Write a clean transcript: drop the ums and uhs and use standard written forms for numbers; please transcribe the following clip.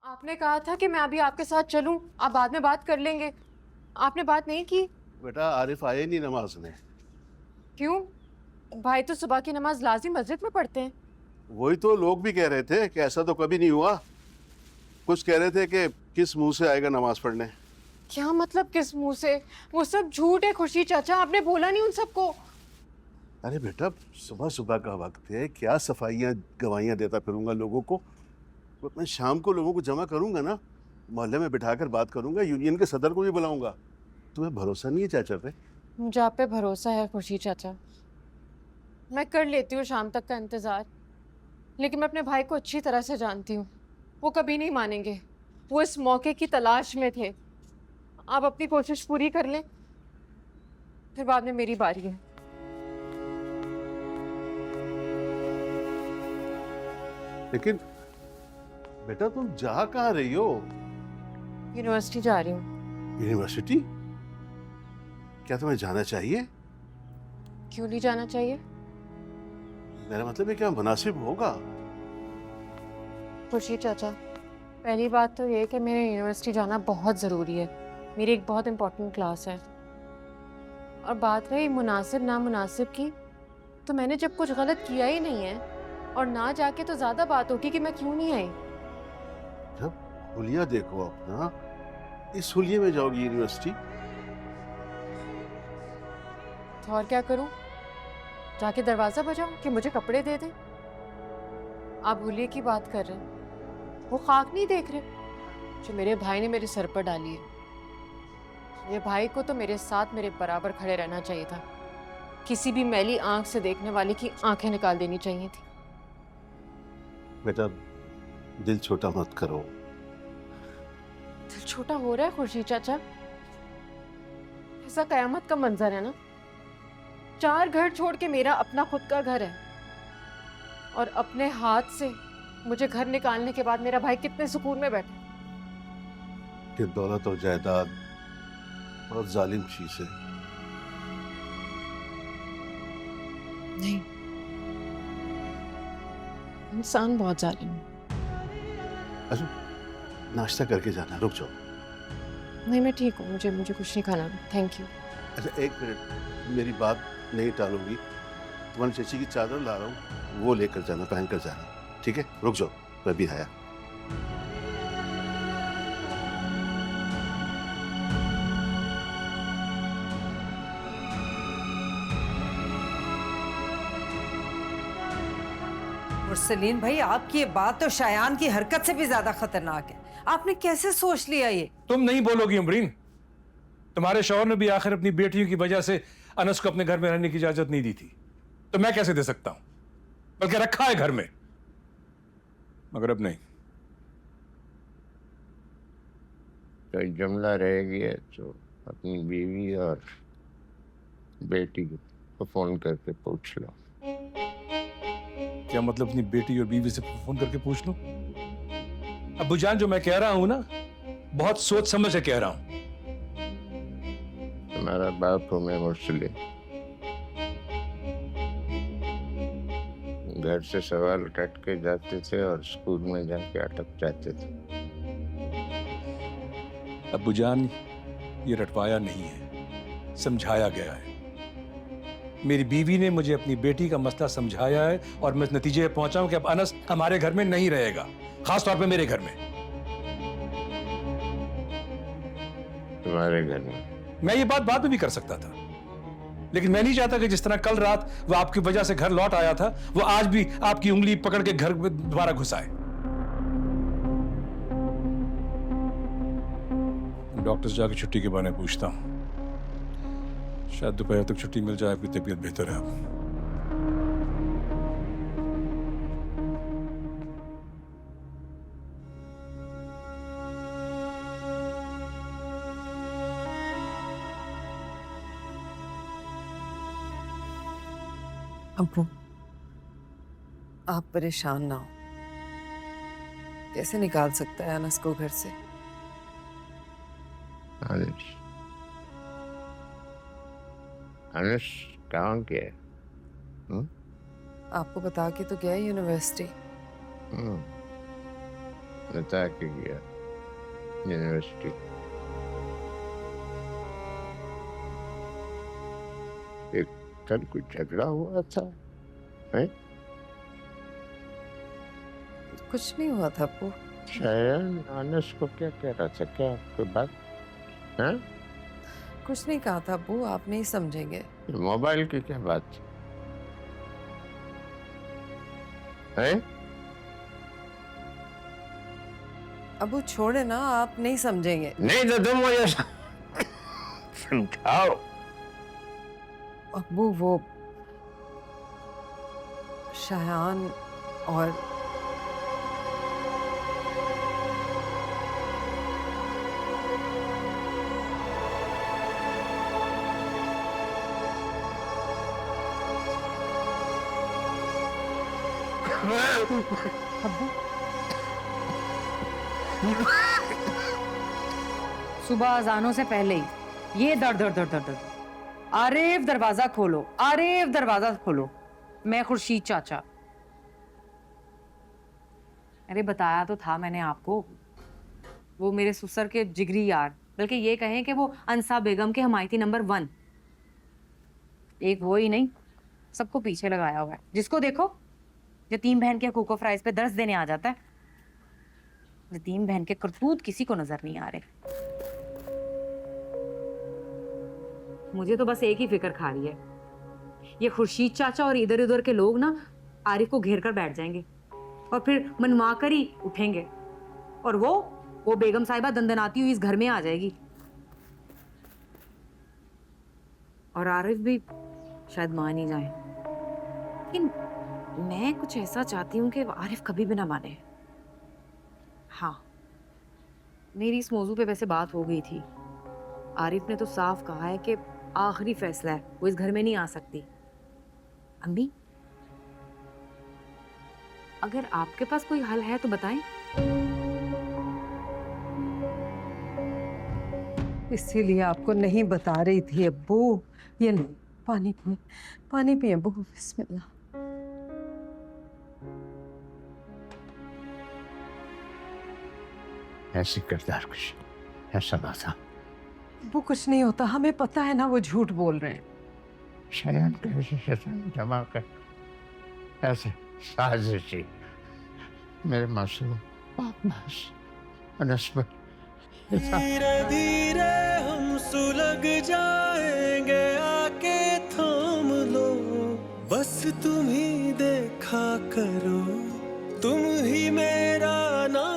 आपने कहा था कि मैं अभी आपके साथ चलूं, आप बाद में बात कर लेंगे। आपने बात नहीं की। बेटा आरिफ आए नहीं नमाज में। क्यों? भाई तो सुबह की नमाज लाजिम मस्जिद में पढ़ते हैं। वही तो लोग भी कह रहे थे कि ऐसा तो कभी नहीं हुआ। कुछ कह रहे थे कि किस मुंह से आएगा नमाज पढ़ने। क्या मतलब किस मुंह से? वो सब झूठ है खुशी चाचा, आपने बोला नहीं उन सबको। अरे बेटा, सुबह सुबह का वक्त है, क्या सफाइयाँ गवाहियाँ देता फिरूंगा लोगों को। तो मैं शाम को लोगों को जमा करूंगा ना, मोहल्ले में बिठाकर बात करूंगा, यूनियन के सदर को भी बुलाऊंगा। तुम्हें भरोसा नहीं है चाचा पे? मुझे आप पे भरोसा है खुशी चाचा। मैं कर लेती हूँ शाम तक का इंतजार। लेकिन मैं अपने भाई को अच्छी तरह से जानती हूँ, वो कभी नहीं मानेंगे। वो इस मौके की तलाश में थे। आप अपनी कोशिश पूरी कर लें, फिर बाद में मेरी बारी है। लेकिन बेटा तुम जा कहाँ रही हो? यूनिवर्सिटी जा रही हूँ। यूनिवर्सिटी? क्या तुम्हें जाना चाहिए? क्यों नहीं जाना चाहिए? मेरा मतलब है क्या मुनासिब होगा? खुशी चाचा, पहली बात तो ये कि मेरे यूनिवर्सिटी जाना बहुत ज़रूरी है। मेरी एक बहुत इम्पोर्टेंट क्लास है। और बात रही मुनासिब नामुनासिब की, तो मैंने जब कुछ गलत किया ही नहीं है, और ना जाके तो ज़्यादा बात होगी कि मैं क्यों नहीं आई। जब हुलिया देखो अपना, इस हुलिये में जाओगी यूनिवर्सिटी? तो और क्या करूं? जाके दरवाजा बजाऊं कि मुझे कपड़े दे दें? आप हुलिये की बात कर रहे हैं, वो खाक नहीं देख रहे जो मेरे भाई ने मेरे सर पर डाली है। मेरे भाई को तो मेरे साथ मेरे बराबर खड़े रहना चाहिए था। किसी भी मैली आंख से देखने वाले की आंखें निकाल देनी चाहिए थी। बेटा दिल छोटा मत करो। दिल छोटा हो रहा है खुर्शी चाचा? ऐसा कयामत का मंजर है ना। 4 घर छोड़ के मेरा अपना खुद का घर है, और अपने हाथ से मुझे घर निकालने के बाद मेरा भाई कितने सुकून में बैठा। कि दौलत और जायदाद बहुत जालिम चीज है। नहीं, इंसान बहुत जालिम है। अच्छा, नाश्ता करके जाना, रुक जाओ। नहीं, मैं ठीक हूँ, मुझे मुझे कुछ नहीं खाना, थैंक यू। अच्छा एक मिनट, मेरी बात नहीं टालोगी? तुम्हारी चची की चादर ला रहा हूँ, वो लेकर जाना, पहन कर जाना, ठीक है? रुक जाओ, मैं भी आया। मुरसलीन भाई, आपकी ये बात तो शायान की हरकत से भी ज्यादा खतरनाक है। आपने कैसे सोच लिया ये? तुम नहीं बोलोगी अमरीन। तुम्हारे शौहर ने भी आखिर अपनी बेटियों की वजह से अनस को अपने घर में रहने की इजाजत नहीं दी थी, तो मैं कैसे दे सकता हूं? बल्कि रखा है घर में, मगर अब नहीं। कोई जुमला रह गया तो अपनी बीवी और बेटी को फोन करके पूछ लो। क्या मतलब अपनी बेटी और बीवी से फोन करके पूछ लूं? अब्बू जान, जो मैं कह रहा हूं ना, बहुत सोच समझ से कह रहा हूं। तुम्हारा बाप हूं मैं मुरसलीन। घर से सवाल रट के जाते थे और स्कूल में जाके अटक जाते थे। अब्बू जान, ये रटवाया नहीं है, समझाया गया है। मेरी बीवी ने मुझे अपनी बेटी का मसला समझाया है, और मैं इस नतीजे पे पहुंचा हूं कि अब अनस हमारे घर में नहीं रहेगा, खास तौर पे मेरे घर में। तुम्हारे घर में? मैं ये बात बाद में भी कर सकता था, लेकिन मैं नहीं चाहता कि जिस तरह कल रात वो आपकी वजह से घर लौट आया था, वो आज भी आपकी उंगली पकड़ के घर में दोबारा घुस आए। डॉक्टर से जाकर छुट्टी के बारे में पूछता हूं, शायद दोपहर तक छुट्टी मिल जाए, आपकी तबीयत बेहतर है अब। अब्बू, आप परेशान ना हो। कैसे निकाल सकता है अनस को घर से? अनस? अनस कहाँ गया है? आपको बता के तो गया यूनिवर्सिटी। बता के गया यूनिवर्सिटी। एक कल कुछ झगड़ा हुआ था, है? कुछ नहीं हुआ था अब्बू। शायद अनस को क्या कह रहा था, क्या कोई बात है? कुछ नहीं कहा था अब्बू, आप नहीं समझेंगे। मोबाइल की क्या बात थी? है? अब्बू छोड़े ना, आप नहीं समझेंगे। नहीं तो तुम मुझे समझाओ। अब्बू वो शायान और सुबह अजानों से पहले ही ये दर दर दर दर दर। आरिफ दरवाजा खोलो, आरिफ दरवाजा खोलो। मैं खुर्शीद चाचा। अरे बताया तो था मैंने आपको, वो मेरे ससुर के जिगरी यार, बल्कि ये कहें कि वो अंसा बेगम के हमायती नंबर 1। एक वो ही नहीं, सबको पीछे लगाया हुआ है। जिसको देखो यतीम बहन के कोको फ्राइज पे दर्स देने आ जाता है। यतीम बहन के करतूत किसी को नजर नहीं आ रहे। मुझे तो बस एक ही फिक्र खा रही है, ये खुर्शीद चाचा और इधर उधर के लोग ना आरिफ को घेर कर बैठ जाएंगे और फिर मनवा कर ही उठेंगे, और वो बेगम साहिबा दंदनाती हुई इस घर में आ जाएगी। और आरिफ भी शायद मान ही जाए, लेकिन मैं कुछ ऐसा चाहती हूँ कि आरिफ कभी भी ना माने। हाँ, मेरी इस मौजू पे वैसे बात हो गई थी। आरिफ ने तो साफ कहा है कि आखिरी फैसला है, वो इस घर में नहीं आ सकती। अम्मी, अगर आपके पास कोई हल है तो बताएं। इसीलिए आपको नहीं बता रही थी अब्बू। ये नहीं, पानी पिए, पानी पिए अब्बू, बिस्मिल्लाह। ऐसे किरदार कुछ ऐसा ना था। वो कुछ नहीं होता, हमें पता है ना वो झूठ बोल रहे हैं। शायद कैसे शैतान जमा कर ऐसे साजिशी मेरे मासूम पापनास अनस पर धीरे धीरे हम सुलग जाएंगे, आके थाम लो, बस तुम ही देखा करो, तुम ही मेरा नाम